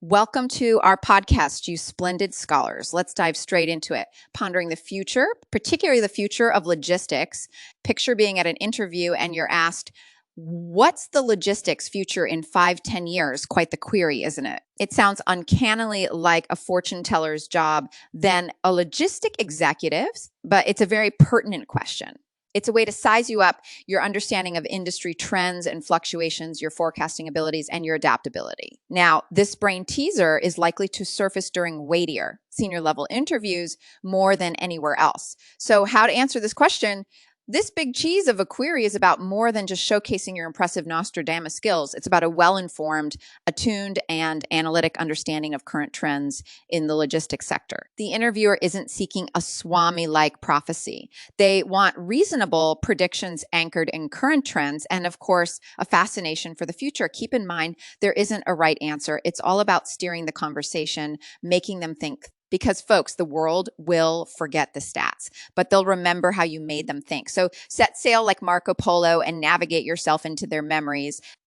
Welcome to our podcast, you splendid scholars. Let's dive straight into it. Pondering the future, particularly the future of logistics. Picture being at an interview and you're asked, what's the logistics future in 5-10 years? Quite the query, isn't it? It sounds uncannily like a fortune teller's job than a logistic executive's, but it's a very pertinent question. It's a way to size you up, your understanding of industry trends and fluctuations, your forecasting abilities, and your adaptability. Now, this brain teaser is likely to surface during weightier senior level interviews more than anywhere else. So, how to answer this question? This big cheese of a query is about more than just showcasing your impressive Nostradamus skills. It's about a well-informed, attuned, and analytic understanding of current trends in the logistics sector. The interviewer isn't seeking a Swami-like prophecy. They want reasonable predictions anchored in current trends and, of course, a fascination for the future. Keep in mind, there isn't a right answer. It's all about steering the conversation, making them think. Because, folks, the world will forget the stats, but they'll remember how you made them think. So set sail like Marco Polo and navigate yourself into their memories.